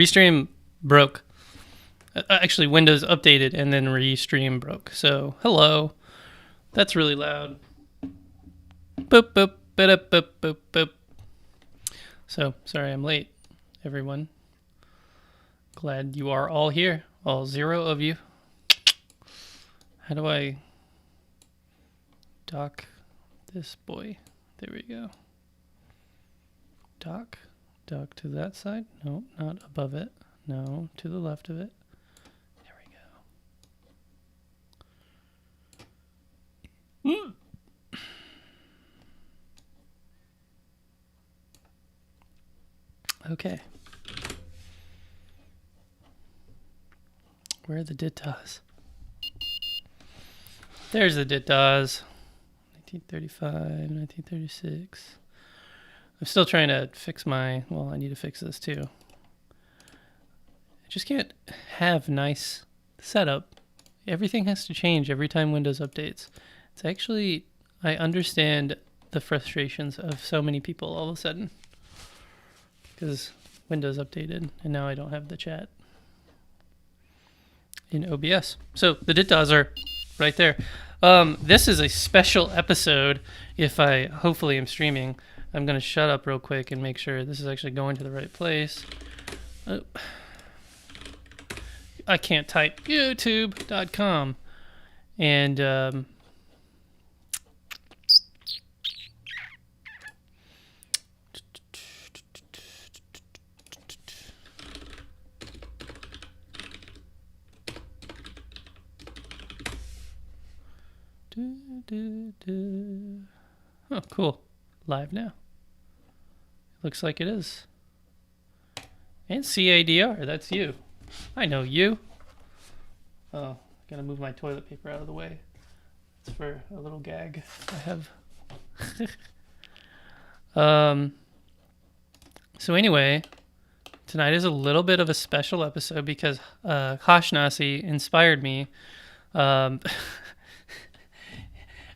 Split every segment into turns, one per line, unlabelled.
Restream broke. Actually, Windows updated and then Restream broke. So, hello. That's really loud. Boop, boop, boop, boop, boop, boop. So, sorry I'm late, everyone. Glad you are all here. All 0 of you. How do I dock this boy? There we go. Dock to that side. No, not above it. No, to the left of it. There we go. Okay. Where are the dittas? There's the dittas. 1935, 1936. I'm still trying to fix my... Well, I need to fix this too. I just can't have nice setup. Everything has to change every time Windows updates. It's actually... I understand the frustrations of so many people all of a sudden. Because Windows updated, and now I don't have the chat in OBS. So the dittas are right there. This is a special episode. If I hopefully am streaming, I'm going to shut up real quick and make sure this is actually going to the right place. Oh. I can't type youtube.com. And oh, cool. Live now. Looks like it is. And CADR, that's you. I know you. Oh, gotta move my toilet paper out of the way. It's for a little gag I have. So anyway, tonight is a little bit of a special episode because N0SSC inspired me. I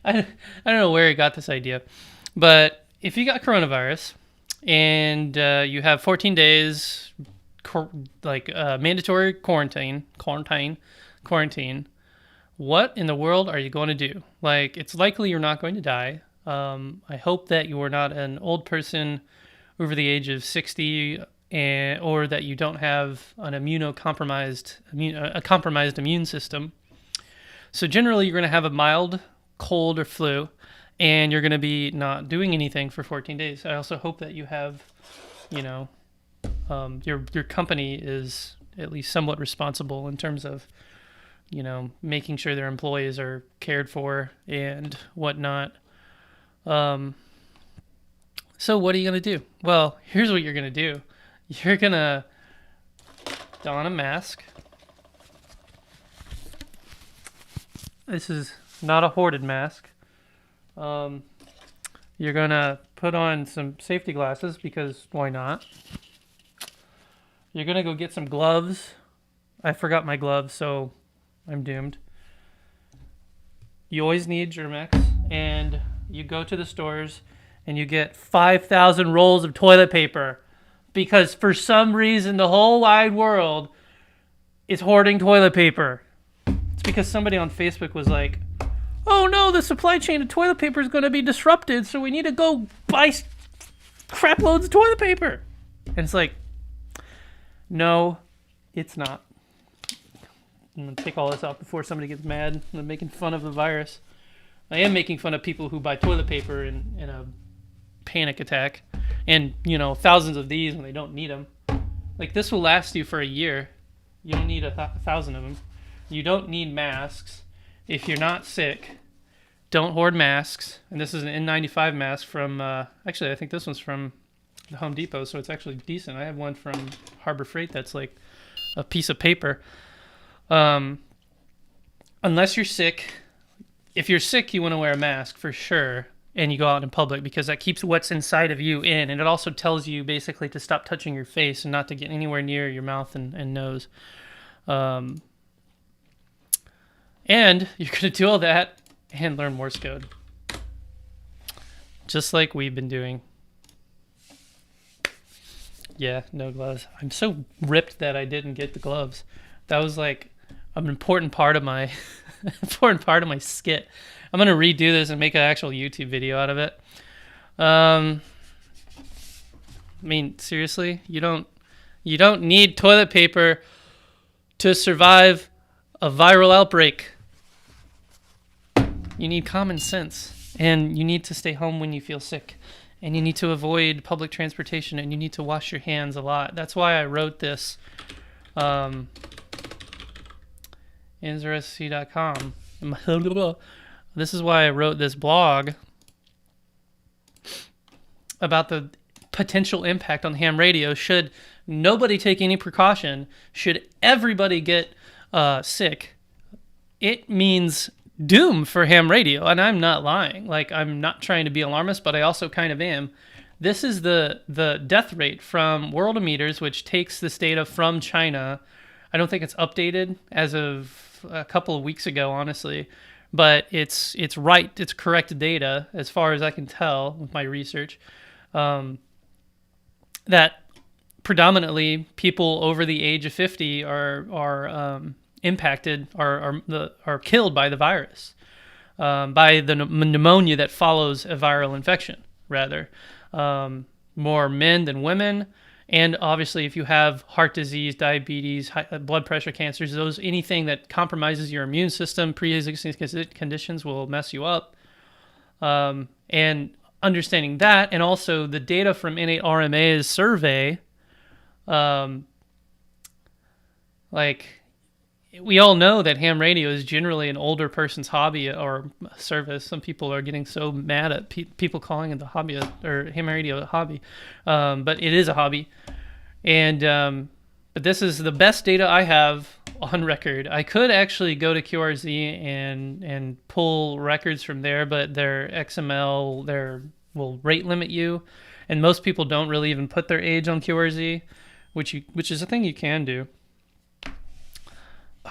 don't know where he got this idea, but if you got coronavirus and you have 14 days, mandatory quarantine, what in the world are you going to do? Like, it's likely you're not going to die. I hope that you are not an old person over the age of 60, or that you don't have an compromised immune system. So generally, you're going to have a mild cold or flu, and you're going to be not doing anything for 14 days. I also hope that you have, your company is at least somewhat responsible in terms of, making sure their employees are cared for and whatnot. So what are you going to do? Well, here's what you're going to do. You're going to don a mask. This is not a hoarded mask. You're going to put on some safety glasses because why not? You're going to go get some gloves. I forgot my gloves, so I'm doomed. You always need Germex, and you go to the stores and you get 5,000 rolls of toilet paper because for some reason the whole wide world is hoarding toilet paper. It's because somebody on Facebook was like, oh no, the supply chain of toilet paper is going to be disrupted, so we need to go buy crap loads of toilet paper. And it's like, no, it's not. I'm going to take all this out before somebody gets mad. I'm making fun of the virus. I am making fun of people who buy toilet paper in a panic attack. And, thousands of these when they don't need them. Like, this will last you for a year. You don't need 1,000 of them. You don't need masks. If you're not sick, don't hoard masks. And this is an N95 mask from, actually, I think this one's from the Home Depot, so it's actually decent. I have one from Harbor Freight that's like a piece of paper. Unless you're sick. If you're sick, you want to wear a mask for sure. And you go out in public because that keeps what's inside of you in. And it also tells you basically to stop touching your face and not to get anywhere near your mouth and nose. And you're going to do all that and learn Morse code. Just like we've been doing. Yeah, no gloves. I'm so ripped that I didn't get the gloves. That was like an important part of my important part of my skit. I'm gonna redo this and make an actual YouTube video out of it. I mean, seriously, you don't need toilet paper to survive a viral outbreak. You need common sense, and you need to stay home when you feel sick, and you need to avoid public transportation, and you need to wash your hands a lot. That's why I wrote this. N0SSC.com. This is why I wrote this blog about the potential impact on ham radio should nobody take any precaution, should everybody get sick. It means doom for ham radio, and I'm not lying. Like, I'm not trying to be alarmist, but I also kind of am. This is the death rate from Worldometers, which takes this data from China. I don't think it's updated as of a couple of weeks ago, honestly, but it's right. It's correct data as far as I can tell with my research. That predominantly people over the age of 50 are impacted, are killed by the virus, by the pneumonia that follows a viral infection, rather. More men than women. And obviously, if you have heart disease, diabetes, blood pressure, cancers, anything that compromises your immune system, pre-existing conditions will mess you up. And understanding that, and also the data from N0SSC's survey, like, we all know that ham radio is generally an older person's hobby or service. Some people are getting so mad at people calling it the hobby or ham radio a hobby, but it is a hobby. And but this is the best data I have on record. I could actually go to QRZ and pull records from there, but their XML will rate limit you, and most people don't really even put their age on QRZ, which is a thing you can do.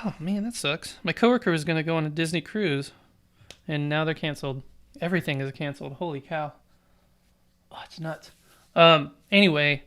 Oh man, that sucks. My coworker was going to go on a Disney cruise, and now they're canceled. Everything is canceled. Holy cow. Oh, it's nuts. Anyway,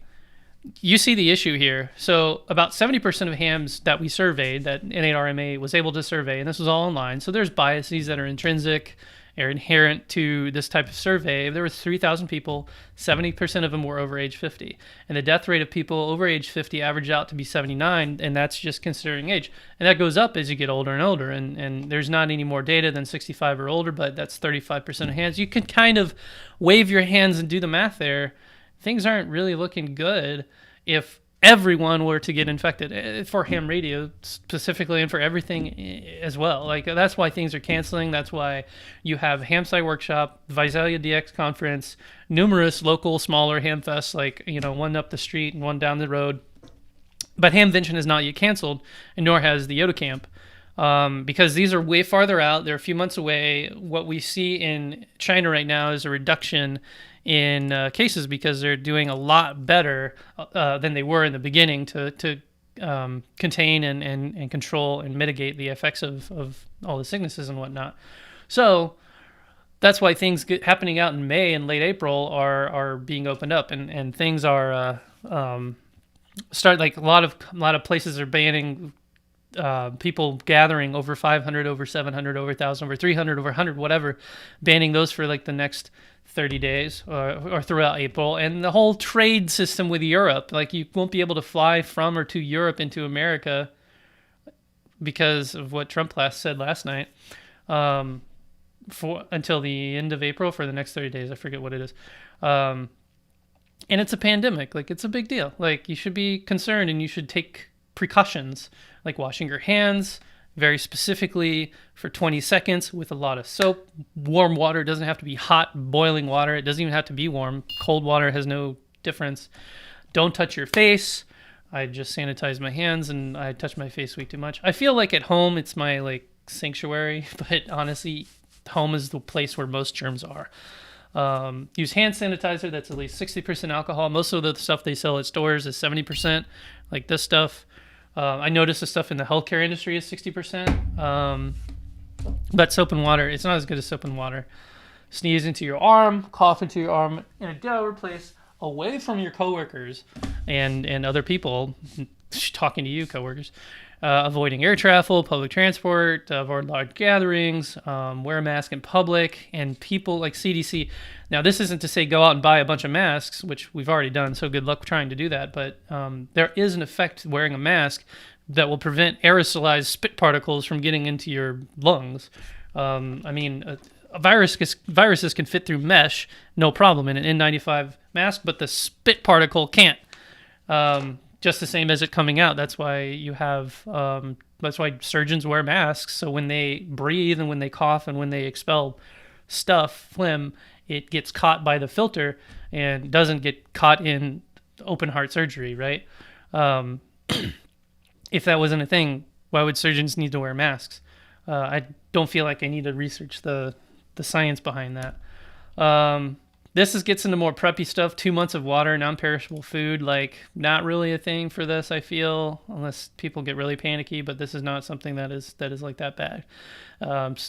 you see the issue here. So about 70% of hams that we surveyed, that N8RMA was able to survey, and this was all online, so there's biases that are intrinsic or inherent to this type of survey. There were 3,000 people, 70% of them were over age 50. And the death rate of people over age 50 averaged out to be 79, and that's just considering age. And that goes up as you get older and older, and there's not any more data than 65 or older, but that's 35% of hands. You can kind of wave your hands and do the math there. Things aren't really looking good if everyone were to get infected, for ham radio specifically, and for everything as well. Like, that's why things are canceling. That's why you have Hamsite Workshop, Visalia DX Conference, numerous local smaller ham fests, like, one up the street and one down the road. But Hamvention is not yet canceled, and nor has the Yoda Camp, because these are way farther out. They're a few months away. What we see in China right now is a reduction in cases, because they're doing a lot better than they were in the beginning to contain and control and mitigate the effects of all the sicknesses and whatnot. So that's why things happening out in May and late April are being opened up, and things are like a lot of places are banning people gathering over 500, over 700, over 1,000, over 300, over 100, whatever, banning those for like the next 30 days or throughout April. And the whole trade system with Europe, like, you won't be able to fly from or to Europe into America because of what Trump said last night, until the end of April for the next 30 days. I forget what it is. And it's a pandemic. Like, it's a big deal. Like, you should be concerned, and you should take precautions, like washing your hands very specifically for 20 seconds with a lot of soap. Warm water. It doesn't have to be hot, boiling water. It doesn't even have to be warm. Cold water has no difference. Don't touch your face. I just sanitize my hands, and I touch my face way too much. I feel like at home it's my, like, sanctuary, but honestly, home is the place where most germs are. Use hand sanitizer that's at least 60% alcohol. Most of the stuff they sell at stores is 70%, like this stuff. I noticed the stuff in the healthcare industry is 60%. But soap and water, it's not as good as soap and water. Sneeze into your arm, cough into your arm in a dour place, away from your coworkers. and other people, talking to you, coworkers. Avoiding air travel, public transport, avoid large gatherings, wear a mask in public, and people like CDC. Now, this isn't to say go out and buy a bunch of masks, which we've already done, so good luck trying to do that. But there is an effect to wearing a mask that will prevent aerosolized spit particles from getting into your lungs. Viruses can fit through mesh, no problem, in an N95 mask, but the spit particle can't. Just the same as it coming out. That's why you have. That's why surgeons wear masks. So when they breathe and when they cough and when they expel phlegm, it gets caught by the filter and doesn't get caught in open heart surgery, right? If that wasn't a thing, why would surgeons need to wear masks? I don't feel like I need to research the science behind that. This gets into more preppy stuff. 2 months of water, non-perishable food, like not really a thing for this, I feel, unless people get really panicky. But this is not something that is like that bad.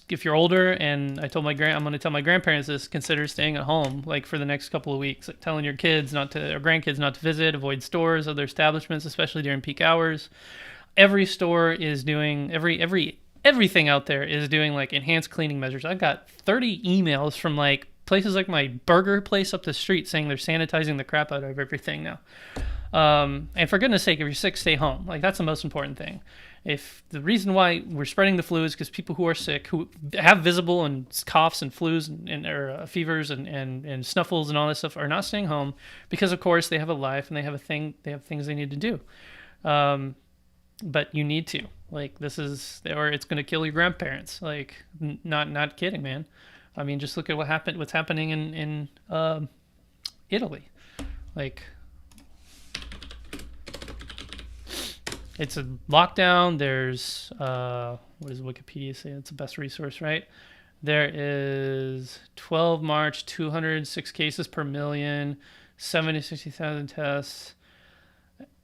If you're older, and I'm going to tell my grandparents this, consider staying at home, like for the next couple of weeks. Like telling your kids or grandkids not to visit, avoid stores, other establishments, especially during peak hours. Every store is doing everything out there is doing like enhanced cleaning measures. I got 30 emails from like places like my burger place up the street saying they're sanitizing the crap out of everything now. And for goodness sake, if you're sick, stay home. Like that's the most important thing. If the reason why we're spreading the flu is because people who are sick, who have visible and coughs and flus and fevers and snuffles and all this stuff, are not staying home because of course they have a life and they have things they need to do. But you need to, like, this is, or it's going to kill your grandparents. Like, not kidding, man. I mean, just look at what's happening in Italy. Like, it's a lockdown. There's, what does Wikipedia say? It's the best resource, right? There is 12 March, 206 cases per million, 70 to 60,000 tests.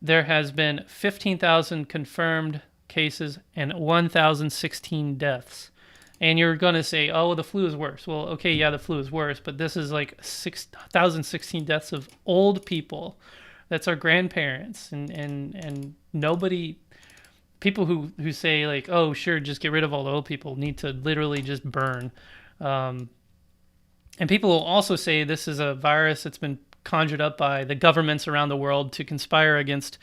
There has been 15,000 confirmed cases and 1,016 deaths. And you're going to say, oh, the flu is worse. Well, okay, yeah, the flu is worse, but this is like 6,016 deaths of old people. That's our grandparents. And nobody, people who say like, oh, sure, just get rid of all the old people, need to literally just burn. And people will also say this is a virus that's been conjured up by the governments around the world to conspire against,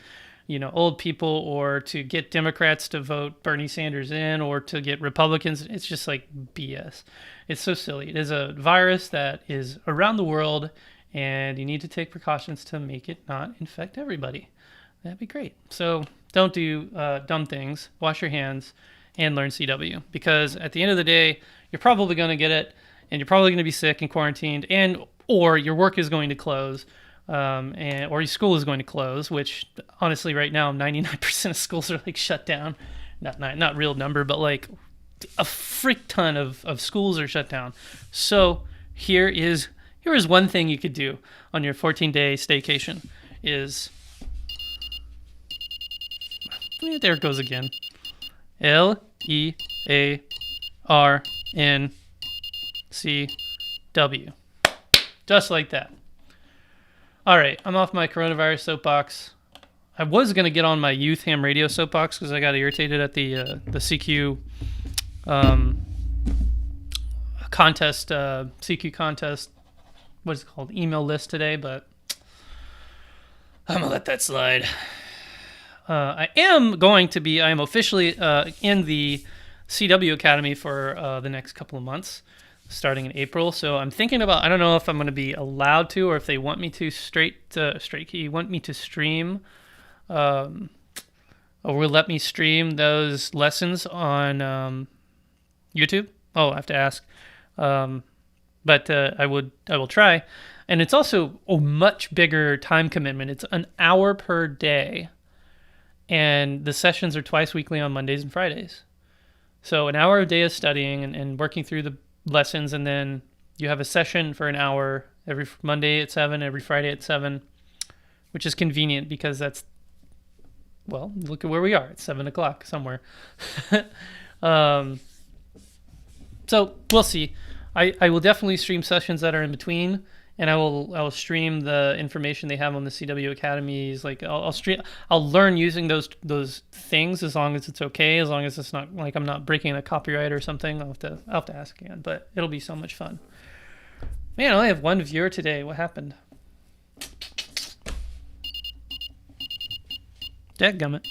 old people, or to get Democrats to vote Bernie Sanders in, or to get Republicans. It's just like BS. It's so silly. It is a virus that is around the world, and you need to take precautions to make it not infect everybody. That'd be great. So don't do dumb things. Wash your hands and learn CW, because at the end of the day, you're probably going to get it, and you're probably going to be sick and quarantined, or your work is going to close, or your school is going to close, which honestly right now 99% of schools are like shut down. Not real number, but like a frick ton of schools are shut down. So here is one thing you could do on your 14-day staycation is, there it goes again, LEARNCW. Just like that. All right, I'm off my coronavirus soapbox. I was going to get on my youth ham radio soapbox because I got irritated at the CQ contest, CQ contest, what is it called, email list today, but I'm going to let that slide. I am officially in the CW Academy for the next couple of months, starting in April. So I'm thinking about, I don't know if I'm going to be allowed to, or if they want me to want me to stream, or will let me stream those lessons on YouTube. Oh, I have to ask. But I will try. And it's also a much bigger time commitment. It's an hour per day. And the sessions are twice weekly on Mondays and Fridays. So an hour a day of studying and working through the lessons, and then you have a session for an hour every Monday at 7, every Friday at 7, which is convenient because that's, well, look at where we are. It's 7 o'clock somewhere. So we'll see. I will definitely stream sessions that are in between, and I will stream the information they have on the CW academies. Like I'll learn using those things as long as it's okay, as long as it's not like I'm not breaking a copyright or something. I'll have to ask again, but it'll be so much fun. Man, I only have one viewer today. What happened? Dadgummit.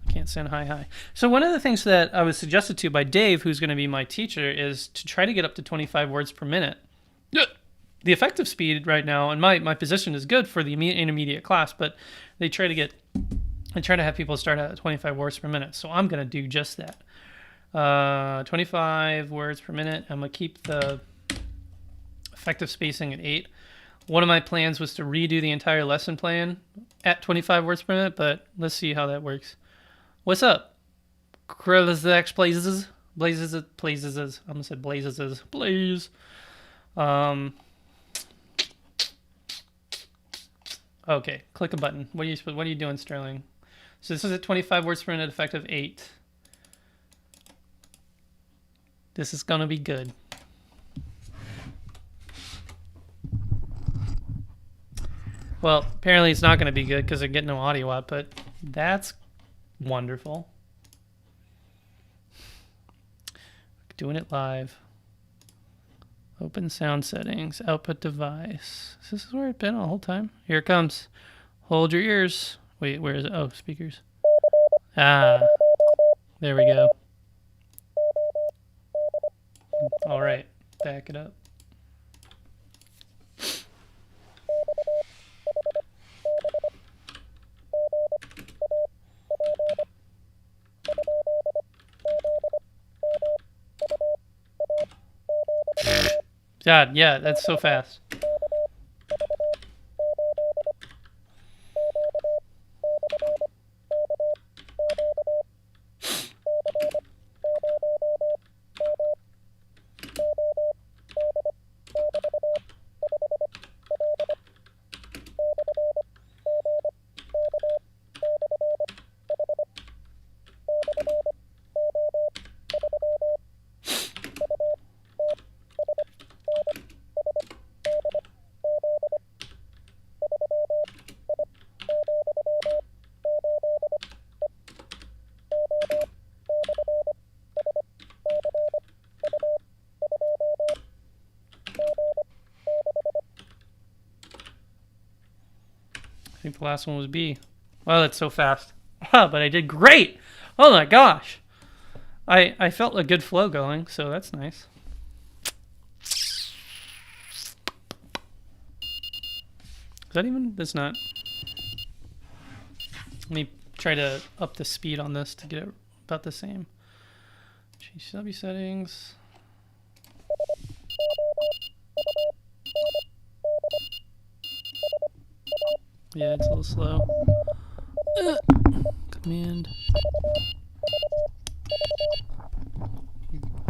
Can't send hi. So one of the things that I was suggested to by Dave, who's going to be my teacher, is to try to get up to 25 words per minute. The effective speed right now, and my position is good for the intermediate class, but they try to have people start at 25 words per minute. So I'm going to do just that. 25 words per minute. I'm going to keep the effective spacing at 8. One of my plans was to redo the entire lesson plan at 25 words per minute, but let's see how that works. What's up? Krillix Blazes. I'm gonna say Blazes. Blaze. Okay, click a button. What are you doing, Sterling? So this is at 25 words per minute, effective 8. This is gonna be good. Well, apparently it's not going to be good because I get no audio output. That's wonderful. Doing it live. Open sound settings. Output device. This is where it's been the whole time. Here it comes. Hold your ears. Wait, where is it? Oh, speakers. Ah. There we go. All right. Back it up. God, yeah, that's so fast. I think the last one was B. Wow, that's so fast. But I did great. Oh my gosh. I felt a good flow going, so that's nice. Is that even? That's not. Let me try to up the speed on this to get it about the same. Change CW settings. Yeah, it's a little slow. Command.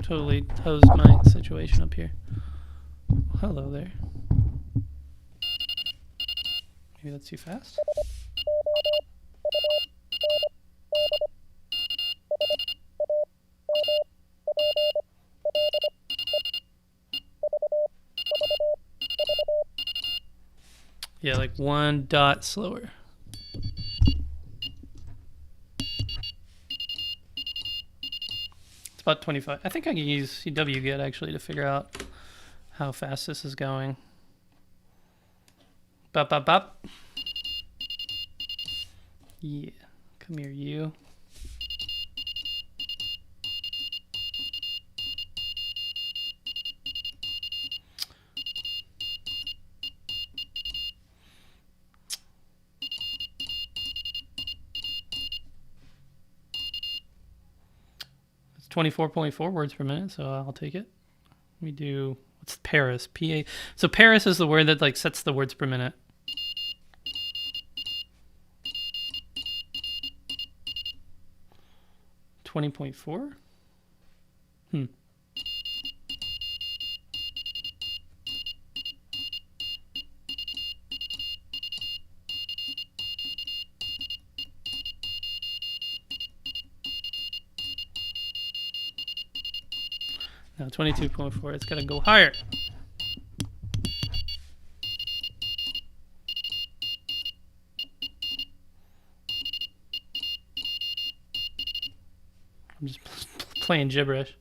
Totally hosed my situation up here. Hello there. Maybe that's too fast. Yeah, like 1 dot slower. It's about 25. I think I can use wget actually to figure out how fast this is going. Bop, bop, bop. Yeah, come here, you. It's 24.4 words per minute, so I'll take it. Let me do, what's Paris? P-A. So Paris is the word that like sets the words per minute. $20.4? Now 22.4, it's gotta go higher. I'm just playing gibberish.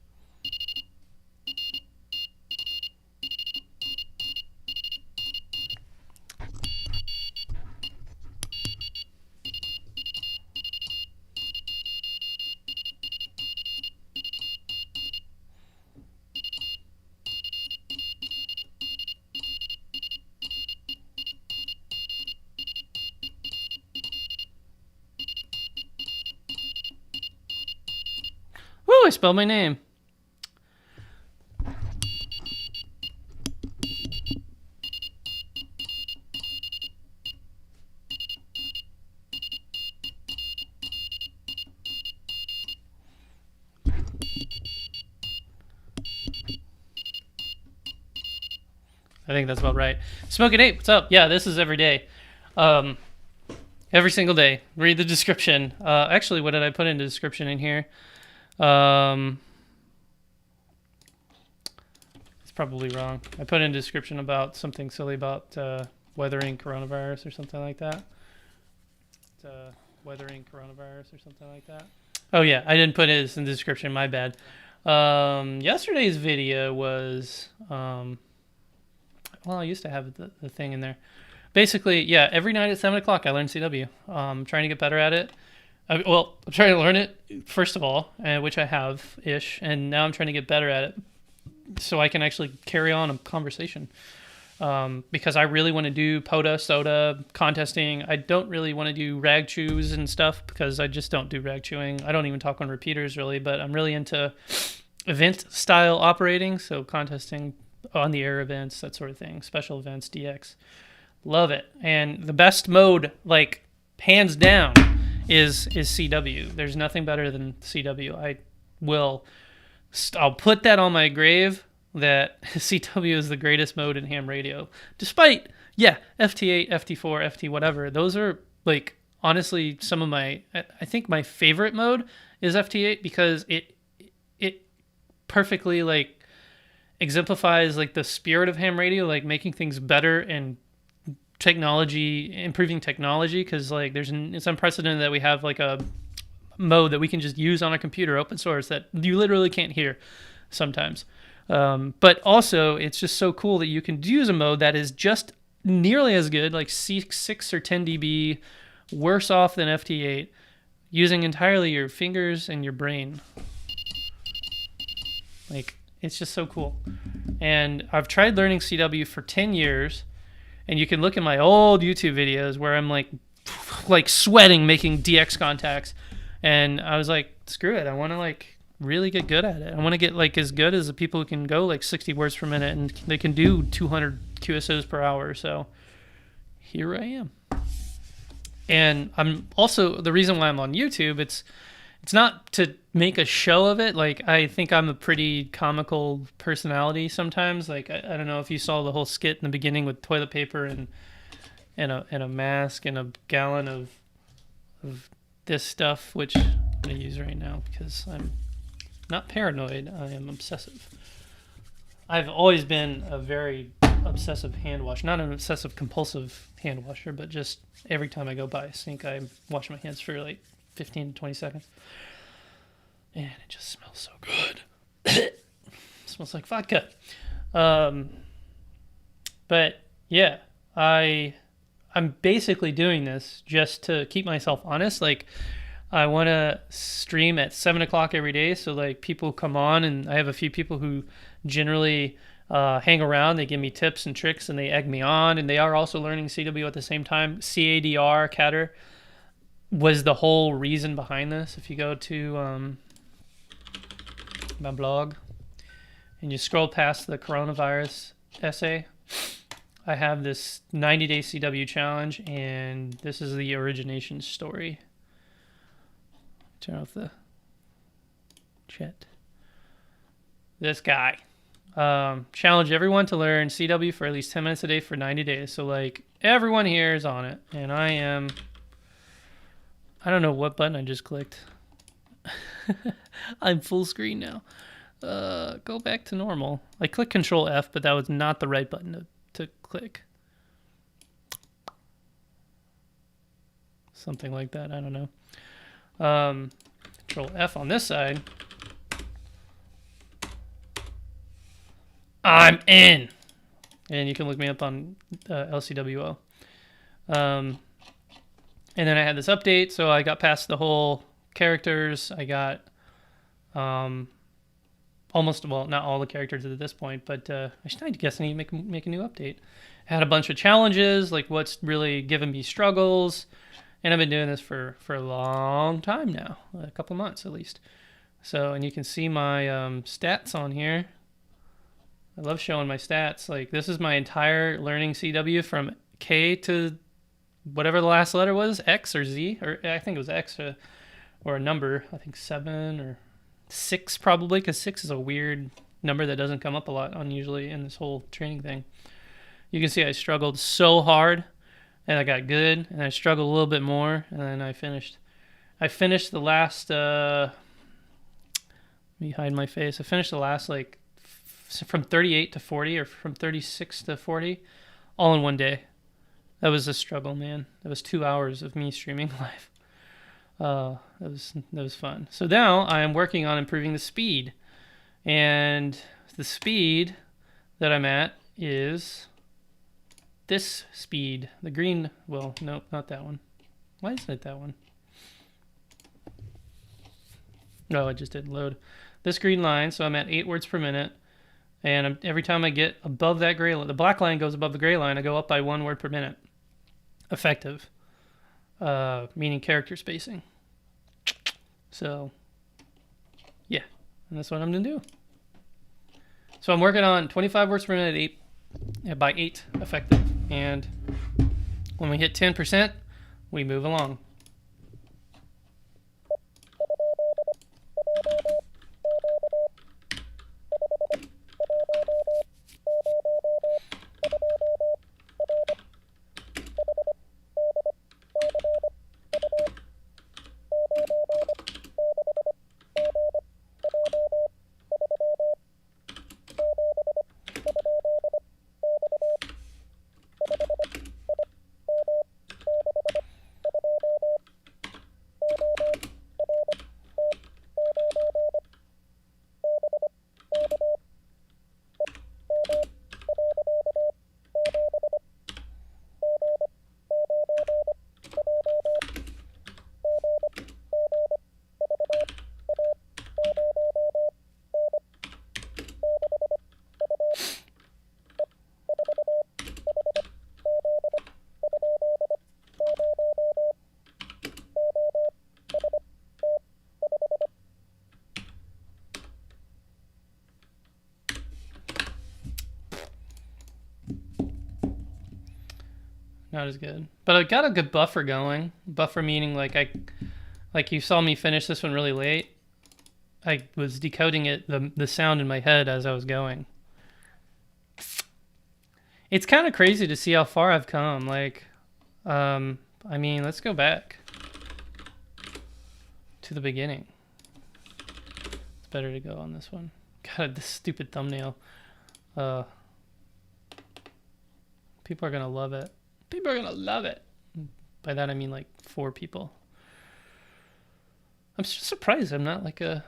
Woo, I spelled my name. I think that's about right. Smoking Ape, what's up? Yeah, this is every day. Every single day. Read the description. Actually, what did I put in the description in here? It's probably wrong. I put in a description about something silly about weathering coronavirus or something like that. Weathering coronavirus or something like that. Oh yeah, I didn't put it in the description. My bad. Yesterday's video was well, I used to have the thing in there. Basically, yeah, every night at 7 o'clock I learn CW. I'm trying to get better at it. I'm trying to learn it, first of all, which I have-ish, and now I'm trying to get better at it so I can actually carry on a conversation. Because I really want to do POTA, SOTA, contesting. I don't really want to do rag chews and stuff because I just don't do rag chewing. I don't even talk on repeaters, really, but I'm really into event-style operating, so contesting on-the-air events, that sort of thing, special events, DX. Love it. And the best mode, like, hands down, is CW. There's nothing better than CW. I'll put that on my grave that CW is the greatest mode in ham radio. Despite, yeah, FT8, FT4, FT whatever. Those are, like, honestly, some of I think my favorite mode is FT8 because it perfectly, like, exemplifies, like, the spirit of ham radio, like, making things better and improving technology, because, like, it's unprecedented that we have, like, a mode that we can just use on a computer, open source, that you literally can't hear sometimes. But also, it's just so cool that you can use a mode that is just nearly as good, like 6 or 10 dB worse off than FT8, using entirely your fingers and your brain. Like, it's just so cool. And I've tried learning CW for 10 years, and you can look at my old YouTube videos where I'm like sweating making DX contacts, and I was like, screw it, I want to, like, really get good at it. I want to get, like, as good as the people who can go, like, 60 words per minute, and they can do 200 QSOs per hour. So here I am. And I'm also, the reason why I'm on YouTube, it's not to make a show of it. Like, I think I'm a pretty comical personality sometimes. Like, I don't know if you saw the whole skit in the beginning with toilet paper and a mask and a gallon of this stuff, which I'm going to use right now because I'm not paranoid. I am obsessive. I've always been a very obsessive hand washer. Not an obsessive compulsive hand washer, but just every time I go by a sink, I wash my hands for like 15 to 20 seconds. And it just smells so good. It smells like vodka. But yeah, I'm basically doing this just to keep myself honest. Like, I want to stream at 7 o'clock every day, so, like, people come on, and I have a few people who generally hang around. They give me tips and tricks, and they egg me on, and they are also learning CW at the same time. CADR was the whole reason behind this. If you go to my blog and you scroll past the coronavirus essay, I have this 90-day CW challenge, and this is the origination story. Turn off the chat. This guy challenged everyone to learn CW for at least 10 minutes a day for 90 days. So, like, everyone here is on it, and I don't know what button I just clicked. I'm full screen now. Go back to normal. I clicked Control F, but that was not the right button to click. Something like that. I don't know. Control F on this side. I'm in. And you can look me up on LCWO. And then I had this update, so I got past the whole characters. I got almost, well, not all the characters at this point, but I guess I need to make a new update. I had a bunch of challenges, like what's really given me struggles. And I've been doing this for a long time now, a couple months at least. So, and you can see my stats on here. I love showing my stats. Like, this is my entire learning CW from K to whatever the last letter was, X or Z, or I think it was X or a number. I think 7 or 6 probably, because 6 is a weird number that doesn't come up a lot usually in this whole training thing. You can see I struggled so hard, and I got good, and I struggled a little bit more, and then I finished. I finished the last. Let me hide my face. I finished the last like from 38 to 40, or from 36 to 40, all in one day. That was a struggle, man. That was 2 hours of me streaming live. That was fun. So now I am working on improving the speed, and the speed that I'm at is this speed. The green. Well, nope, not that one. Why isn't it that one? No, it just didn't load. This green line. So I'm at 8 words per minute. And every time I get above that gray line, the black line goes above the gray line, I go up by 1 word per minute. Effective. Meaning character spacing. So, yeah. And that's what I'm going to do. So I'm working on 25 words per minute by 8 effective. And when we hit 10%, we move along. Not as good, but I got a good buffer going. Buffer meaning like you saw me finish this one really late. I was decoding it, the sound in my head as I was going. It's kind of crazy to see how far I've come. Like, I mean, let's go back to the beginning. It's better to go on this one. God, this stupid thumbnail. People are gonna love it. People are gonna love it. By that I mean like 4 people. I'm just surprised I'm not a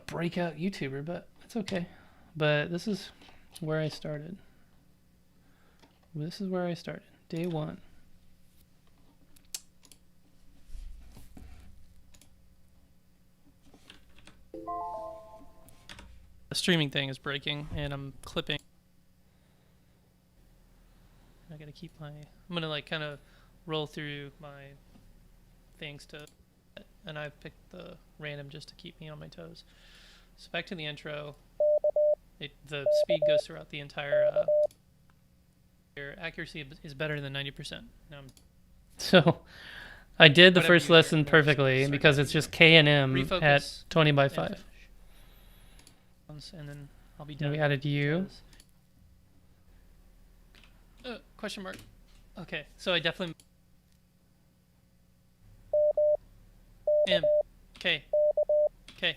breakout YouTuber, but it's okay. But this is where I started. This is where I started. Day 1. The streaming thing is breaking, and I'm clipping. I gotta keep I'm gonna like kind of roll through my things and I've picked the random just to keep me on my toes. So back to the intro. The speed goes throughout the entire. Your accuracy is better than 90%. So I did the first lesson perfectly because it's just K and M at 20 by 5. And then I'll be done. And we added U. Question mark. Okay, so I definitely M K K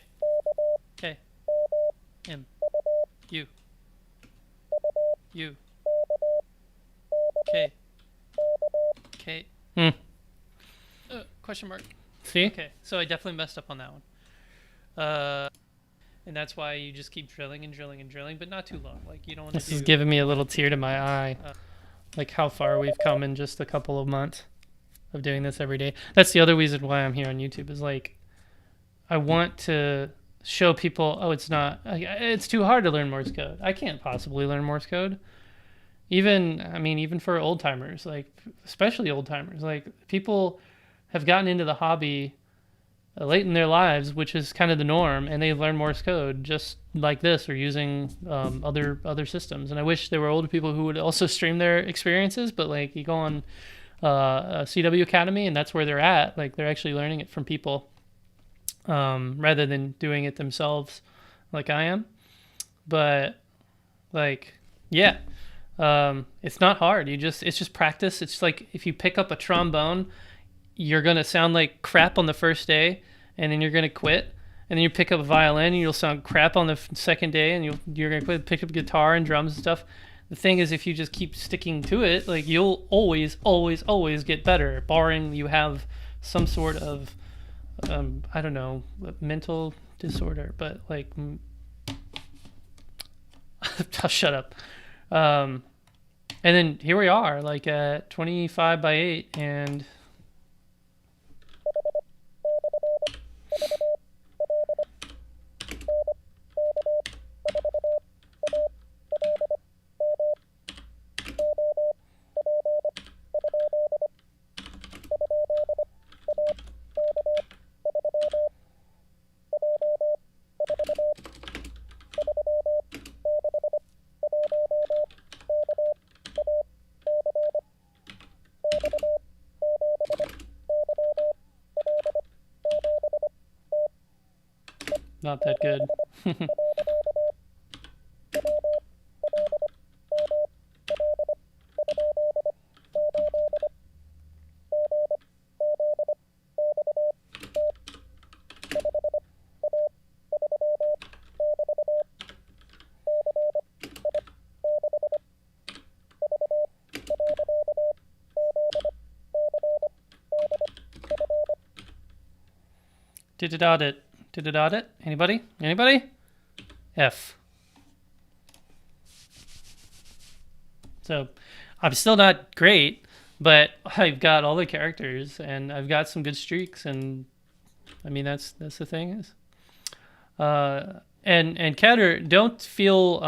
K M U U K K question mark. See? Okay, so I definitely messed up on that one. And that's why you just keep drilling and drilling and drilling, but not too long. Like you don't want to. This is giving me a little tear to my eye. Like how far we've come in just a couple of months of doing this every day. That's the other reason why I'm here on YouTube, is like I want to show people, oh, it's too hard to learn Morse code. I can't possibly learn Morse code. Even for old timers, like especially old timers, like people have gotten into the hobby late in their lives, which is kind of the norm, and they learn Morse code just like this or using other systems. And I wish there were older people who would also stream their experiences, but like you go on CW Academy and that's where they're at. Like they're actually learning it from people rather than doing it themselves like I am. But like, yeah, it's not hard. It's just practice. It's like if you pick up a trombone, you're going to sound like crap on the first day, and then you're going to quit. And then you pick up a violin, and you'll sound crap on the second day, and you're going to pick up guitar and drums and stuff. The thing is, if you just keep sticking to it, like you'll always, always, always get better, barring you have some sort of, I don't know, mental disorder. But like, I'll shut up. And then here we are, like at 25 by 8, and not that good. Did it audit? Did it audit? Anybody? Anybody? F. So I'm still not great, but I've got all the characters and I've got some good streaks, and I mean that's the thing is. And Catter, don't feel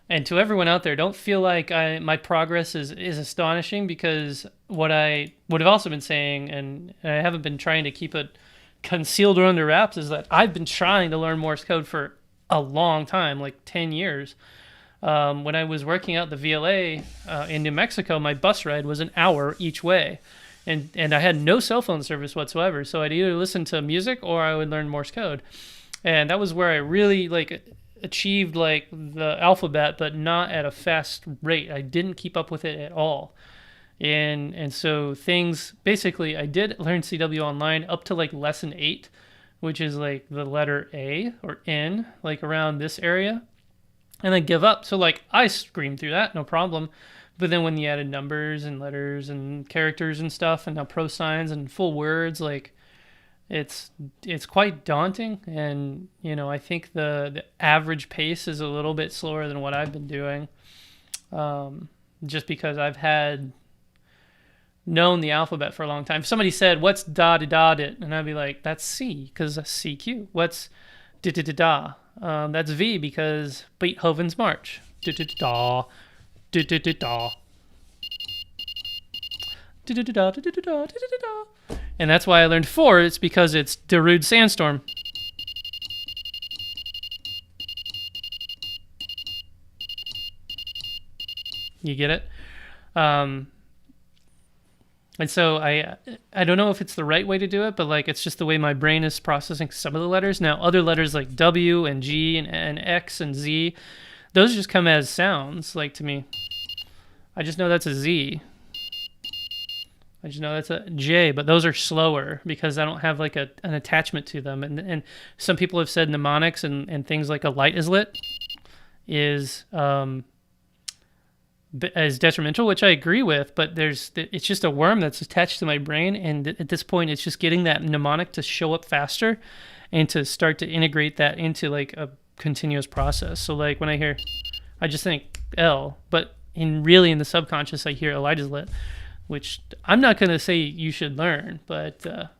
and to everyone out there, don't feel like my progress is astonishing, because what I would have also been saying, and I haven't been trying to keep it concealed or under wraps, is that I've been trying to learn Morse code for a long time, like 10 years. When I was working out the VLA in New Mexico, my bus ride was an hour each way. And I had no cell phone service whatsoever. So I'd either listen to music or I would learn Morse code. And that was where I really achieved the alphabet, but not at a fast rate. I didn't keep up with it at all. And so things, basically I did learn CW online up to lesson 8, which is the letter A or N, around this area, and then give up. So I screamed through that, no problem. But then when you added numbers and letters and characters and stuff, and now pro signs and full words, it's quite daunting. And I think the average pace is a little bit slower than what I've been doing, just because I've had known the alphabet for a long time. If somebody said, what's da-da-da-dit? And I'd be like, that's C, because that's CQ. What's da-da-da-da? That's V, because Beethoven's March. Da-da-da-da, da-da-da-da, da-da-da-da, da-da-da-da, da-da-da-da. And that's why I learned 4. It's because it's Darude Sandstorm. You get it? And so I don't know if it's the right way to do it, but it's just the way my brain is processing some of the letters. Now, other letters like W and G and X and Z, those just come as sounds, to me. I just know that's a Z. I just know that's a J, but those are slower because I don't have an attachment to them. And some people have said mnemonics and things like a light is lit is as detrimental, which I agree with, but it's just a worm that's attached to my brain, and at this point it's just getting that mnemonic to show up faster and to start to integrate that into like a continuous process. So like when I hear, I just think L, but in the subconscious I hear Elijah's lit, which I'm not going to say you should learn, but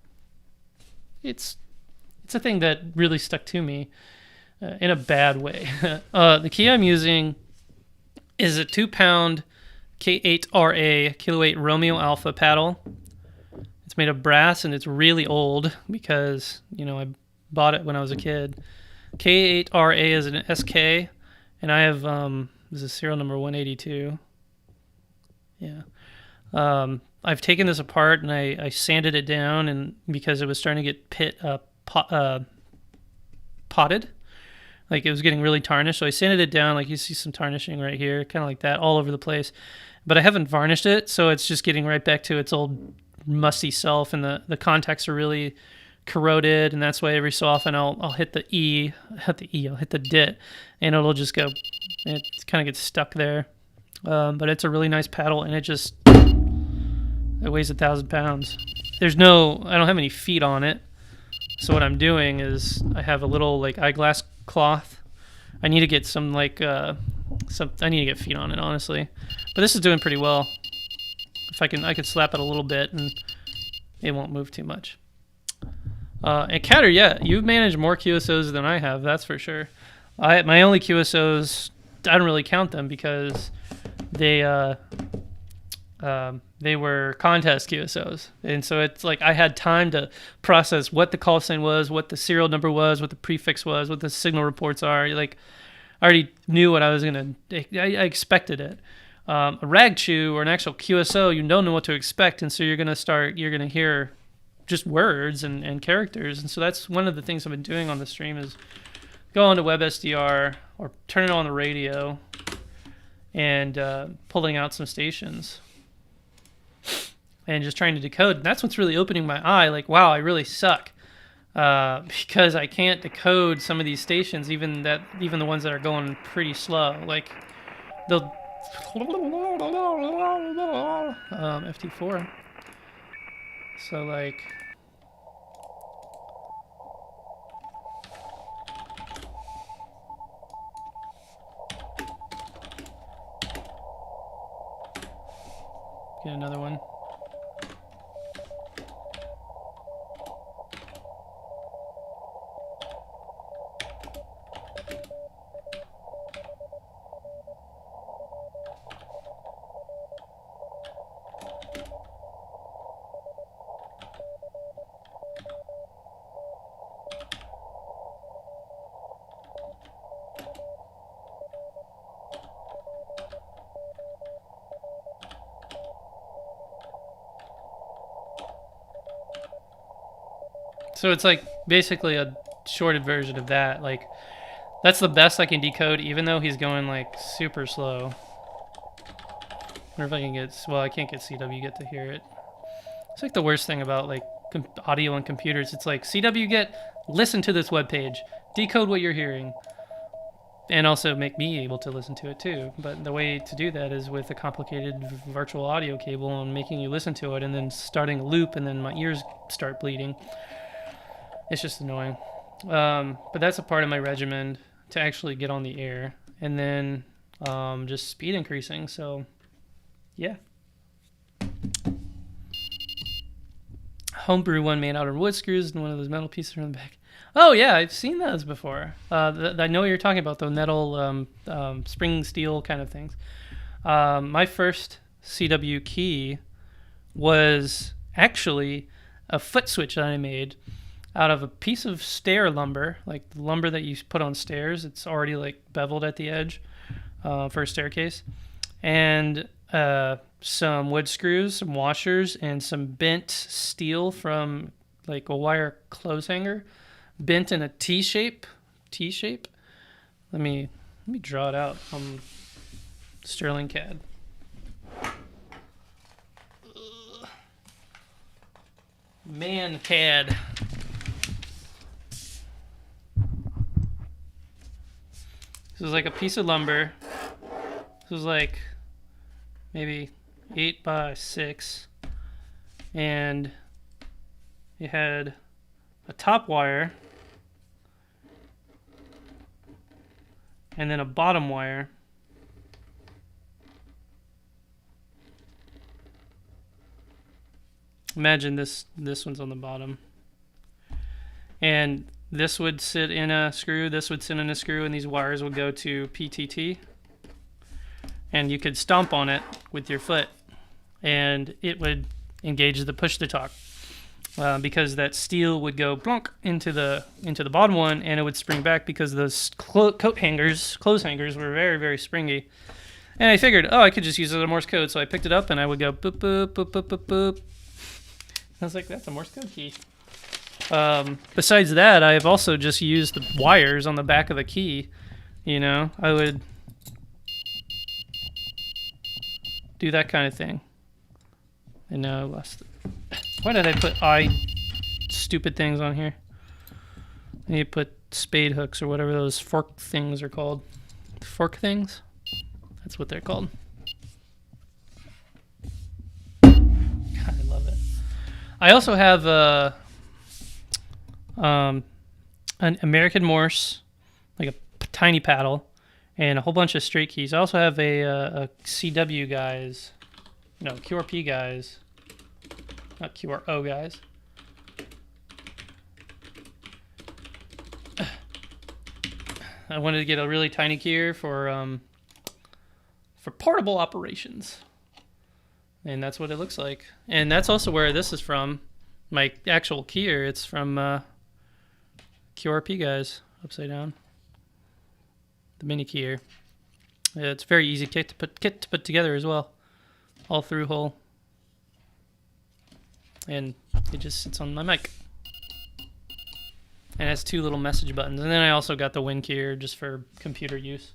it's a thing that really stuck to me in a bad way. The key I'm using is a 2-pound K8RA Kilo 8 Romeo Alpha paddle. It's made of brass and it's really old because, I bought it when I was a kid. K8RA is an SK, and I have, this is serial number 182. Yeah. I've taken this apart and I sanded it down, and because it was starting to get potted. Like it was getting really tarnished, so I sanded it down. Like you see some tarnishing right here, kind of like that, all over the place. But I haven't varnished it, so it's just getting right back to its old musty self, and the contacts are really corroded, and that's why every so often I'll hit the I'll hit the dit, and it'll just go, it kind of gets stuck there. But it's a really nice paddle, and it weighs 1,000 pounds. I don't have any feet on it, so what I'm doing is I have a little like eyeglass cloth. I need to get some like I need to get feet on it, honestly, but this is doing pretty well. If I could slap it a little bit and it won't move too much. And Catter, yeah, you've managed more QSOs than I have, that's for sure. My only QSOs, I don't really count them because they were contest QSOs, and so it's like I had time to process what the call sign was, what the serial number was, what the prefix was, what the signal reports are. Like I already knew what I was I expected it. A rag chew or an actual QSO, you don't know what to expect, and so you're gonna hear just words and characters, and so that's one of the things I've been doing on the stream is go onto WebSDR or turn it on the radio and pulling out some stations and just trying to decode. And that's what's really opening my eye. Like, wow, I really suck because I can't decode some of these stations, even the ones that are going pretty slow. Like the FT4. So like. Get another one. So it's like basically a shorted version of that. Like that's the best I can decode, even though he's going like super slow. I wonder if I can get, well, I can't get CW get to hear it. It's like the worst thing about like audio on computers. It's like CW listen to this webpage, decode what you're hearing, and also make me able to listen to it too. But the way to do that is with a complicated virtual audio cable and making you listen to it and then starting a loop, and then my ears start bleeding. It's just annoying. But that's a part of my regimen to actually get on the air. And then just speed increasing. So, yeah. Homebrew one made out of wood screws and one of those metal pieces from the back. Oh, yeah, I've seen those before. I know what you're talking about, the metal spring steel kind of things. My first CW key was actually a foot switch that I made out of a piece of stair lumber, like the lumber that you put on stairs. It's already like beveled at the edge for a staircase, and some wood screws, some washers, and some bent steel from like a wire clothes hanger, bent in a T shape. Let me draw it out on Sterling CAD. Man CAD. This is like a piece of lumber. This was like maybe 8 by 6, and you had a top wire and then a bottom wire. Imagine this one's on the bottom. And this would sit in a screw, this would sit in a screw, and these wires would go to PTT. And you could stomp on it with your foot, and it would engage the push-to-talk. Because that steel would go plonk into the bottom one, and it would spring back because those clothes hangers were very, very springy. And I figured, oh, I could just use it as a Morse code, so I picked it up and I would go boop boop boop boop boop boop. I was like, that's a Morse code key. Besides that, I have also just used the wires on the back of the key. You know, I would do that kind of thing. And now I lost it. Why did I put stupid things on here? I need to put spade hooks or whatever those fork things are called. Fork things? That's what they're called. God, I love it. I also have an American Morse, like a tiny paddle, and a whole bunch of straight keys. I also have a CW guys, no, QRP guys, not QRO guys. I wanted to get a really tiny keyer for portable operations. And that's what it looks like. And that's also where this is from. My actual keyer, it's from QRP guys, upside down. The mini keyer. It's very easy kit to put together as well. All through hole. And it just sits on my mic. And it has 2 little message buttons. And then I also got the wind keyer just for computer use.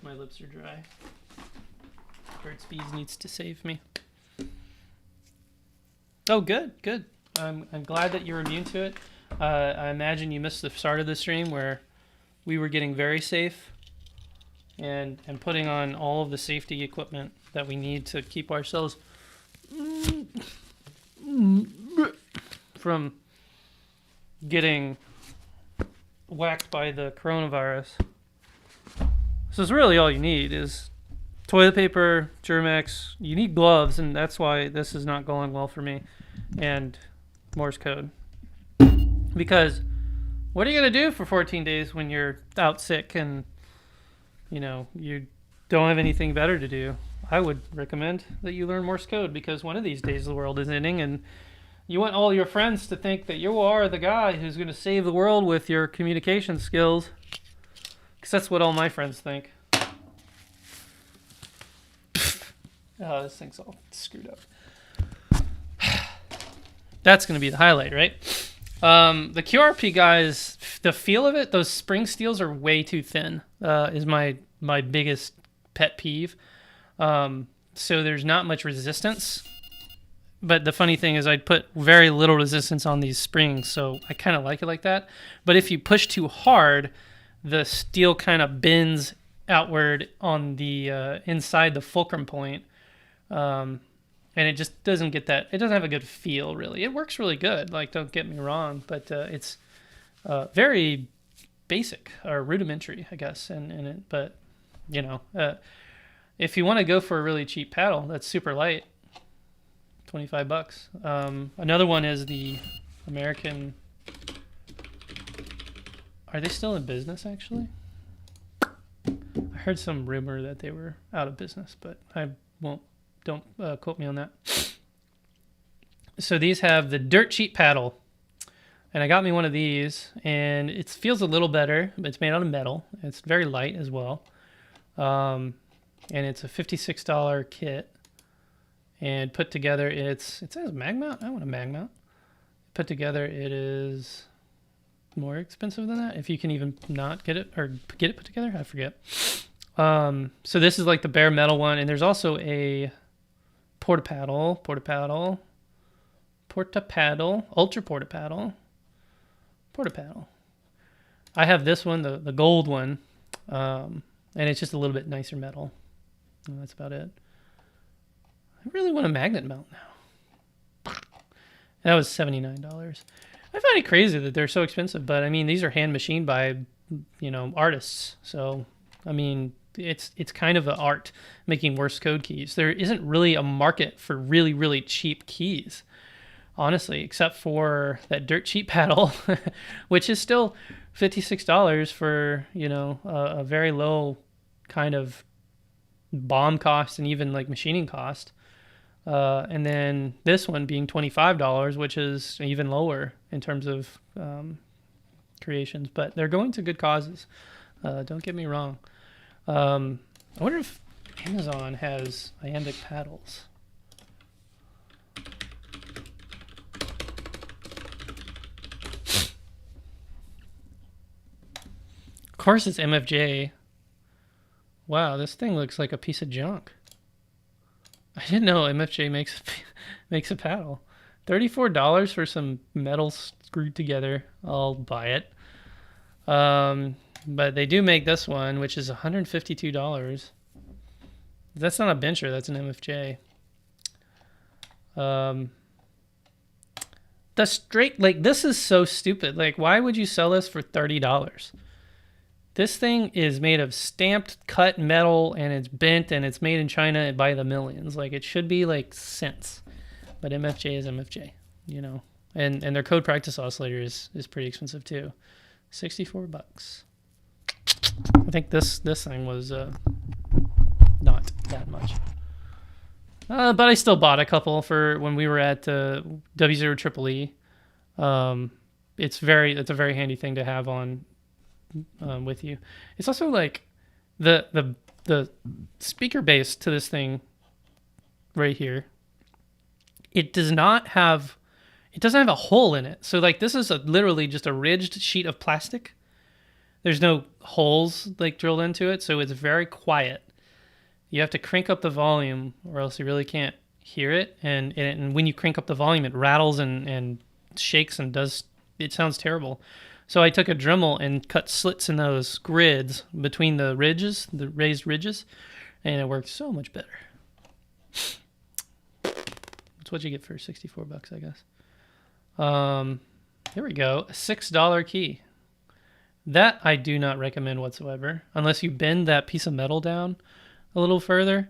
My lips are dry. Burt's Bees needs to save me. Oh, good. I'm glad that you're immune to it. I imagine you missed the start of the stream where we were getting very safe and putting on all of the safety equipment that we need to keep ourselves from getting whacked by the coronavirus. So it's really all you need is toilet paper, Germex. You need gloves, and that's why this is not going well for me. And Morse code. Because what are you going to do for 14 days when you're out sick and, you know, you don't have anything better to do? I would recommend that you learn Morse code, because one of these days the world is ending and you want all your friends to think that you are the guy who's going to save the world with your communication skills. Because that's what all my friends think. Oh, this thing's all screwed up. That's going to be the highlight, right? The QRP guys, the feel of it, those spring steels are way too thin, is my biggest pet peeve. So there's not much resistance. But the funny thing is I'd put very little resistance on these springs, so I kind of like it like that. But if you push too hard, the steel kind of bends outward on the inside the fulcrum point. And it just doesn't get that, it doesn't have a good feel, really. It works really good, like, don't get me wrong, but it's very basic, or rudimentary, I guess. But, you know, if you want to go for a really cheap paddle that's super light, $25. Another one is the American. Are they still in business, actually? I heard some rumor that they were out of business, but don't quote me on that. So these have the dirt cheap paddle, and I got me one of these, and it feels a little better, but it's made out of metal. It's very light as well, and it's a $56 kit. And put together, it says mag mount. I want a mag mount. Put together, it is more expensive than that. If you can even not get it, or get it put together, I forget. So this is like the bare metal one, and there's also a porta paddle, ultra porta paddle. I have this one, the gold one, and it's just a little bit nicer metal. And that's about it. I really want a magnet mount now. That was $79. I find it crazy that they're so expensive, but I mean, these are hand machined by, artists. So, I mean, it's kind of an art making Morse code keys. There isn't really a market for really, really cheap keys, honestly, except for that dirt cheap paddle, which is still $56 for, a very low kind of BOM cost and even like machining cost. And then this one being $25, which is even lower in terms of creations, but they're going to good causes. Don't get me wrong. I wonder if Amazon has iambic paddles. Of course it's MFJ. Wow, this thing looks like a piece of junk. I didn't know MFJ makes a paddle. $34 for some metal screwed together. I'll buy it. But they do make this one, which is $152. That's not a bencher. That's an MFJ. The straight, like, this is so stupid. Like, why would you sell this for $30? This thing is made of stamped cut metal, and it's bent, and it's made in China by the millions. Like, it should be like cents, but MFJ is MFJ, and their code practice oscillator is pretty expensive too. $64. I think this thing was not that much, but I still bought a couple for when we were at W0EE. It's a very handy thing to have on with you. It's also like the speaker base to this thing right here. It doesn't have a hole in it. So like this is literally just a ridged sheet of plastic. There's no holes like drilled into it, so it's very quiet. You have to crank up the volume or else you really can't hear it. And when you crank up the volume, it rattles and shakes and it sounds terrible. So I took a Dremel and cut slits in those grids between the ridges, the raised ridges, and it worked so much better. That's what you get for $64, I guess. Here we go, a $6 key. That I do not recommend whatsoever, unless you bend that piece of metal down a little further,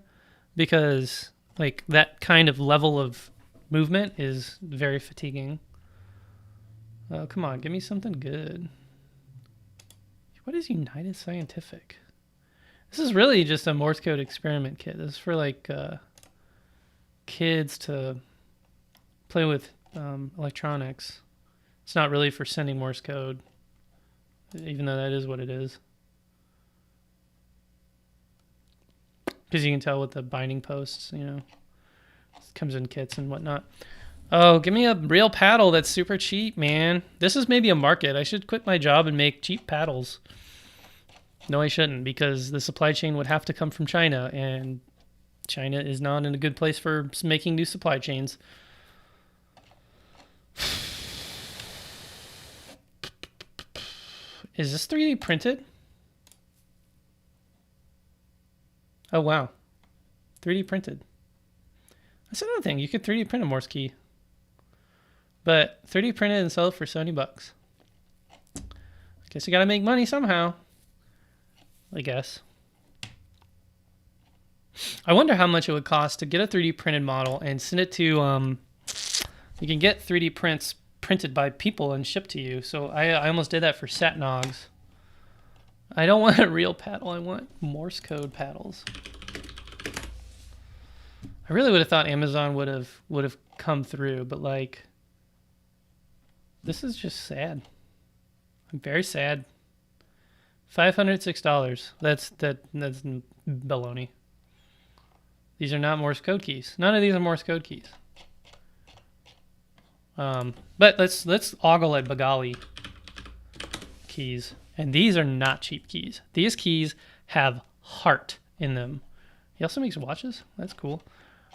because like that kind of level of movement is very fatiguing. Oh, come on, give me something good. What is United Scientific? This is really just a Morse code experiment kit. This is for like kids to play with electronics. It's not really for sending Morse code, even though that is what it is. Because you can tell with the binding posts, it comes in kits and whatnot. Oh, give me a real paddle that's super cheap, man. This is maybe a market. I should quit my job and make cheap paddles. No, I shouldn't, because the supply chain would have to come from China, and China is not in a good place for making new supply chains. Is this 3D printed? Oh, wow. 3D printed. That's another thing. You could 3D print a Morse key. But 3D printed and sell it for $70. I guess you gotta make money somehow. I guess. I wonder how much it would cost to get a 3D printed model and send it to, you can get 3D prints printed by people and shipped to you. So I almost did that for Satnogs. I don't want a real paddle. I want Morse code paddles. I really would have thought Amazon would have come through, but like, this is just sad. I'm very sad. $506. That's baloney. These are not Morse code keys. None of these are Morse code keys. But let's ogle at Bagali keys. And these are not cheap keys. These keys have heart in them. He also makes watches. That's cool.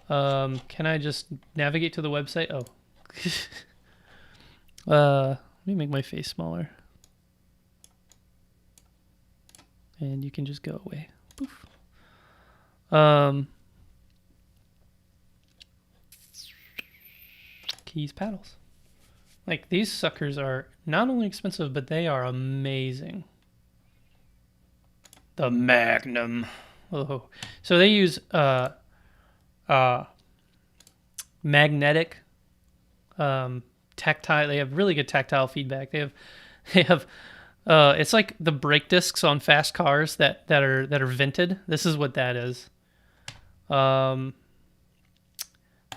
Can I just navigate to the website? Oh. Let me make my face smaller. And you can just go away. Poof. these paddles. Like, these suckers are not only expensive, but they are amazing. The Magnum. Oh, so they use magnetic, tactile. They have really good tactile feedback. They have. It's like the brake discs on fast cars that are vented. This is what that is.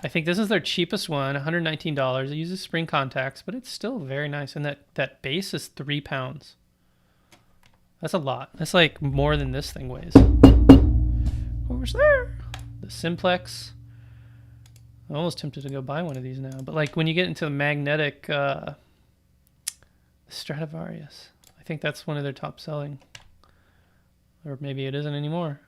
I think this is their cheapest one, $119. It uses spring contacts, but it's still very nice. And that base is 3 pounds. That's a lot. That's like more than this thing weighs. What was there? The Simplex. I'm almost tempted to go buy one of these now. But like when you get into the magnetic Stradivarius, I think that's one of their top selling. Or maybe it isn't anymore.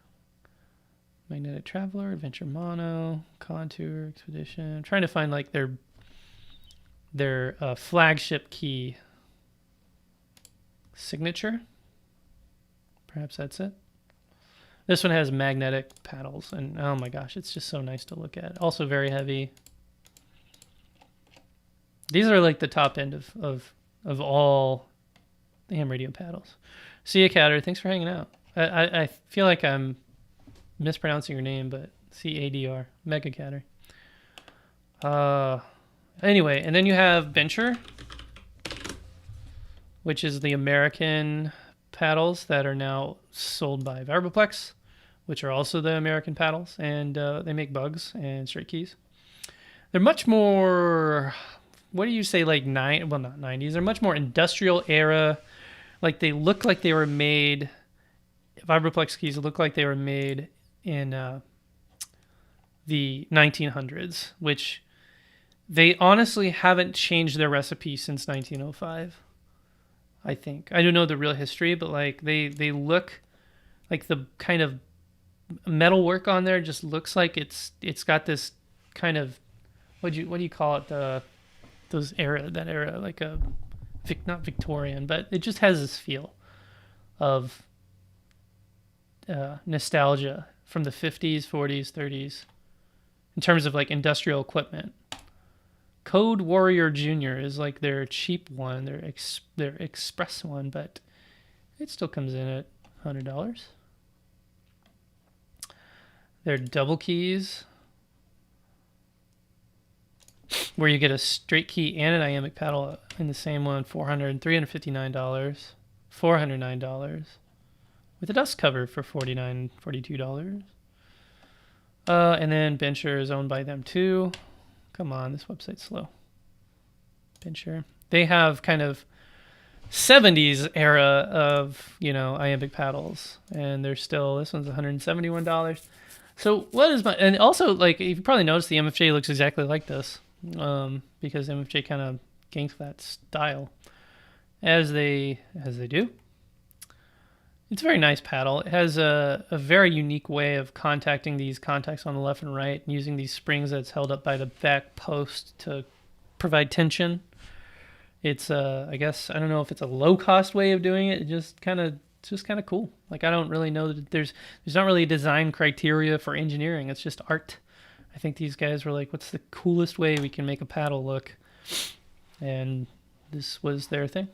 Magnetic Traveler, Adventure Mono, Contour, Expedition. I'm trying to find like their flagship key. Signature. Perhaps that's it. This one has magnetic paddles, and oh my gosh, it's just so nice to look at. Also very heavy. These are like the top end of all the ham radio paddles. See ya, Catter. Thanks for hanging out. I feel like I'm mispronouncing your name, but CADR, Mega Catter. Anyway, and then you have Bencher, which is the American paddles that are now sold by Vibroplex, which are also the American paddles, and they make bugs and straight keys. They're much more, what do you say, like not 90s. They're much more industrial era. Like they look like they were made. Vibroplex keys look like they were made in the 1900s, which they honestly haven't changed their recipe since 1905. I think. I don't know the real history, but like they look like the kind of metal work on there just looks like it's got this kind of what do you call it, that era like a not Victorian, but it just has this feel of nostalgia from the 50s, 40s, 30s in terms of like industrial equipment. Code Warrior Jr. is like their cheap one, their express one, but it still comes in at $100. Their double keys, where you get a straight key and an iambic paddle in the same one, $359, $409, with a dust cover for $42. And then Bencher is owned by them too. Come on, this website's slow. Bencher. They have kind of 70s era of, iambic paddles, and they're still, this one's $171. So what is and also, like, you probably noticed the MFJ looks exactly like this, because MFJ kind of ganks that style, as they do. It's a very nice paddle. It has a very unique way of contacting these contacts on the left and right, using these springs that's held up by the back post to provide tension. It's I guess, I don't know if it's a low-cost way of doing it. It's just kind of cool. Like, I don't really know that there's not really a design criteria for engineering. It's just art. I think these guys were like, what's the coolest way we can make a paddle look? And this was their thing.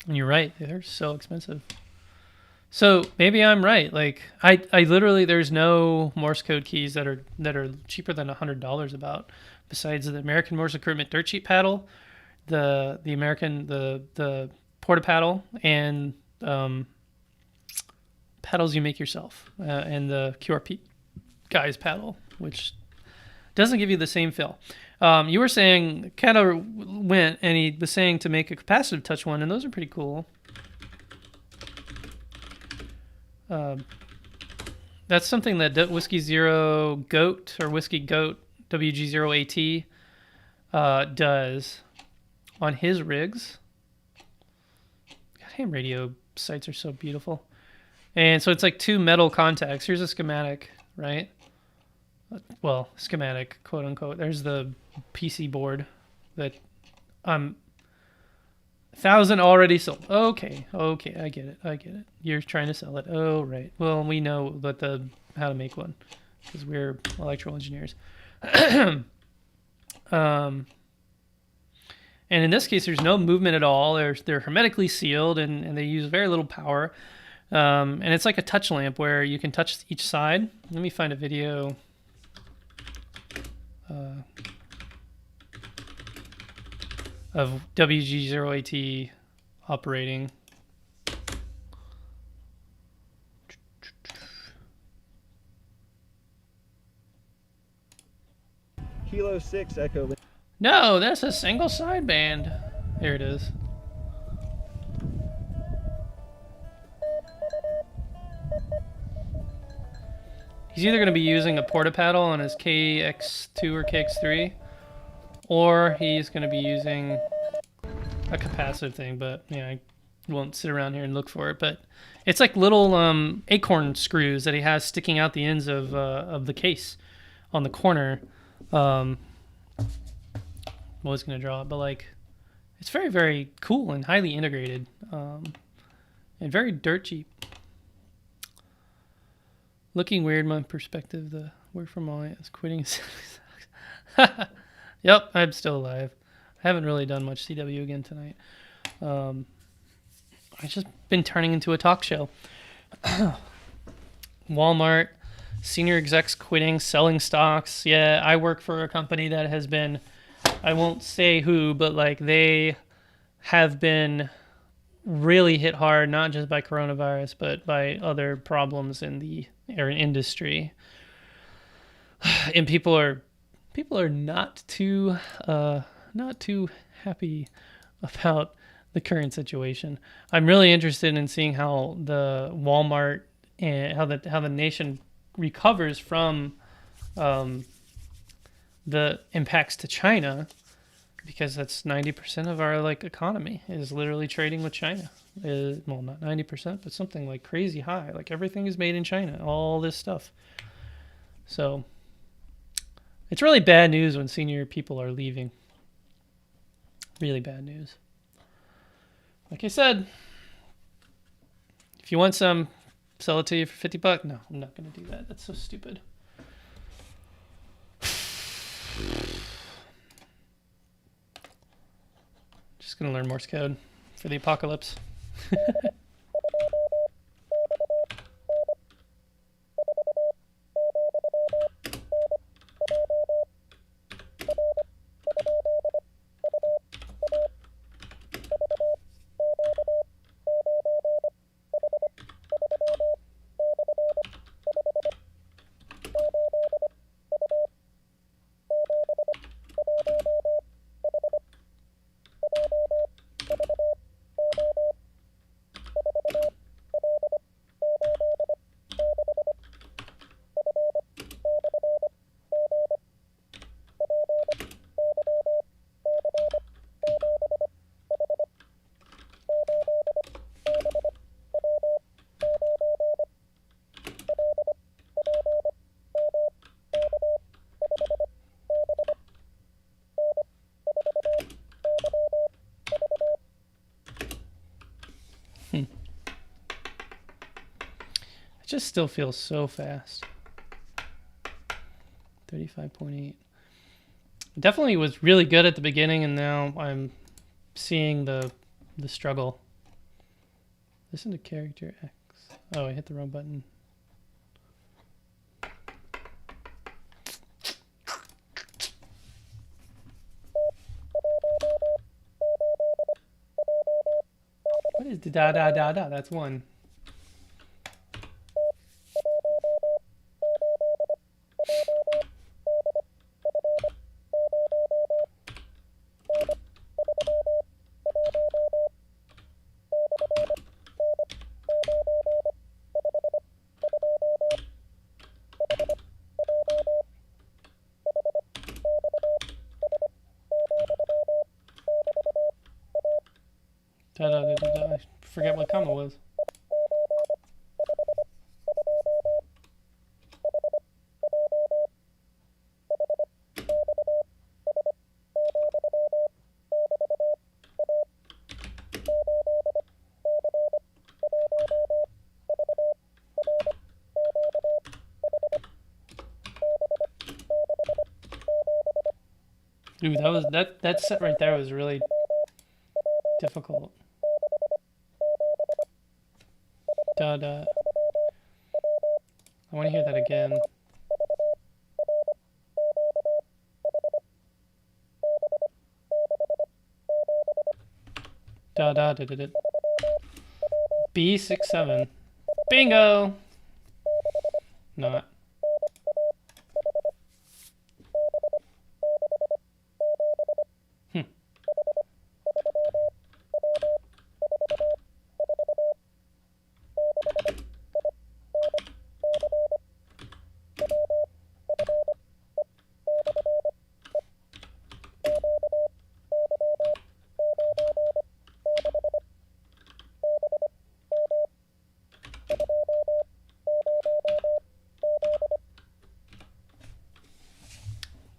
And you're right, they're so expensive. So maybe I'm right. Like I literally, there's no Morse code keys that are cheaper than $100 about, besides the American Morse Equipment dirt sheet paddle, the American the Porta paddle, and paddles you make yourself, and the QRP guys paddle, which doesn't give you the same feel. You were saying Kata went and he was saying to make a capacitive touch one, and those are pretty cool. That's something that Whiskey Zero Goat or Whiskey Goat WG0AT does on his rigs. God, ham radio sites are so beautiful. And so it's like two metal contacts. Here's a schematic, right? Well, schematic, quote unquote. There's the PC board that 1,000 already sold. Okay, I get it. You're trying to sell it. Oh, right. Well, we know how to make one because we're electrical engineers. And in this case, there's no movement at all. They're hermetically sealed, and they use very little power. And it's like a touch lamp where you can touch each side. Let me find a video. Of WG0AT operating.
Kilo 6 Echo.
No, that's a single sideband. Here it is. He's either going to be using a porta paddle on his KX2 or KX3, or he's going to be using a capacitive thing, but yeah, I won't sit around here and look for it. But it's like little acorn screws that he has sticking out the ends of the case on the corner. I was going to draw it, but like it's very, very cool and highly integrated, and very dirt cheap. Looking weird, my perspective. The work from all is quitting. Yep, I'm still alive. I haven't really done much CW again tonight. I've just been turning into a talk show. Walmart, senior execs quitting, selling stocks. Yeah, I work for a company that has been, I won't say who, but like they have been really hit hard, not just by coronavirus, but by other problems in the industry. And people are not too happy about the current situation. I'm really interested in seeing how the Walmart and how the nation recovers from the impacts to China, because that's 90% of our like economy is literally trading with China. Well, not 90%, but something like crazy high. Like everything is made in China, all this stuff. So it's really bad news when senior people are leaving. Really bad news. Like I said, if you want some, sell it to you for $50. No, I'm not going to do that. That's so stupid. Just going to learn Morse code for the apocalypse. It just still feels so fast. 35.8. Definitely was really good at the beginning, and now I'm seeing the struggle. Listen to character X. Oh, I hit the wrong button. What is the da da da da? That's one. Da da da da da. I forget what comma was. Ooh, that set right there was really difficult. Da da. I want to hear that again. Da da da da da. B67. Bingo! Not.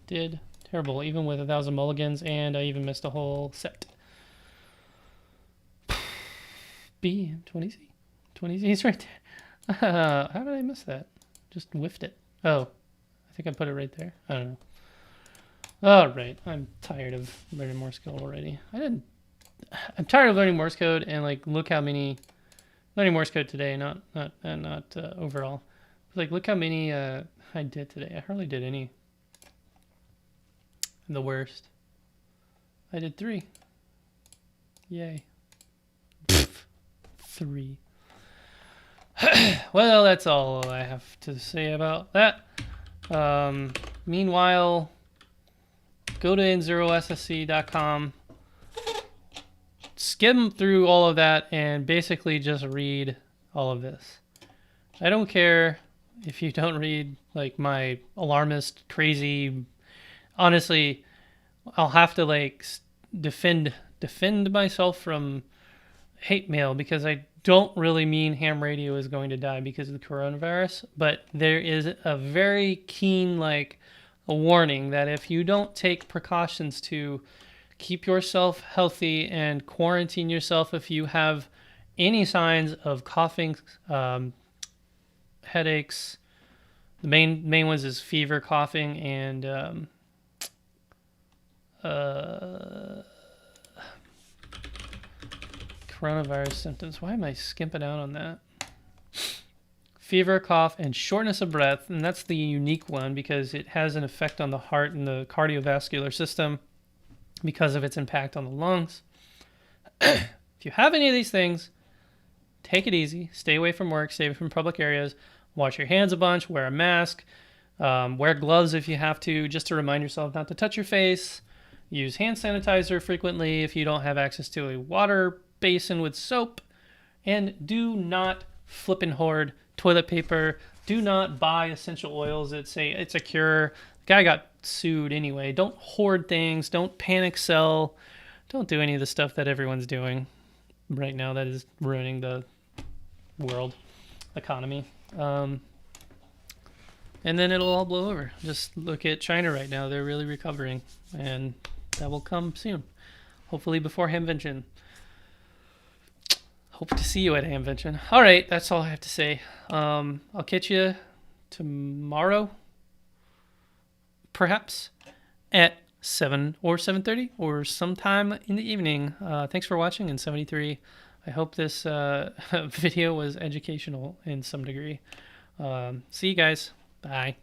Did terrible, even with 1,000 mulligans, and I even missed a whole set. B, 20Z. 20Z is right there. How did I miss that? Just whiffed it. Oh, I think I put it right there. I don't know. All right, I'm tired of learning Morse code already. I'm tired of learning Morse code, and like, look how many learning Morse code today. Not overall. Like, look how many I did today. I hardly did any. The worst. I did 3. Yay. 3. Well, that's all I have to say about that. Meanwhile, go to N0SSC.com. Skim through all of that and basically just read all of this. I don't care if you don't read like my alarmist, crazy. Honestly, I'll have to like defend myself from hate mail because I don't really mean ham radio is going to die because of the coronavirus, but there is a very keen like a warning that if you don't take precautions to keep yourself healthy and quarantine yourself if you have any signs of coughing, headaches, the main ones is fever, coughing, and coronavirus symptoms. Why am I skimping out on that? Fever, cough, and shortness of breath. And that's the unique one because it has an effect on the heart and the cardiovascular system because of its impact on the lungs. If you have any of these things, take it easy. Stay away from work. Stay away from public areas. Wash your hands a bunch. Wear a mask. Wear gloves if you have to, just to remind yourself not to touch your face. Use hand sanitizer frequently if you don't have access to a water basin with soap. And do not flip and hoard toilet paper. Do not buy essential oils that say it's a cure. The guy got sued anyway. Don't hoard things. Don't panic sell. Don't do any of the stuff that everyone's doing right now that is ruining the world economy. And then it'll all blow over. Just look at China right now. They're really recovering. And that will come soon. Hopefully before Hamvention. Hope to see you at Hamvention. All right, that's all I have to say. I'll catch you tomorrow, perhaps, at 7 or 7:30 or sometime in the evening. Thanks for watching in 73. I hope this video was educational in some degree. See you guys. Bye.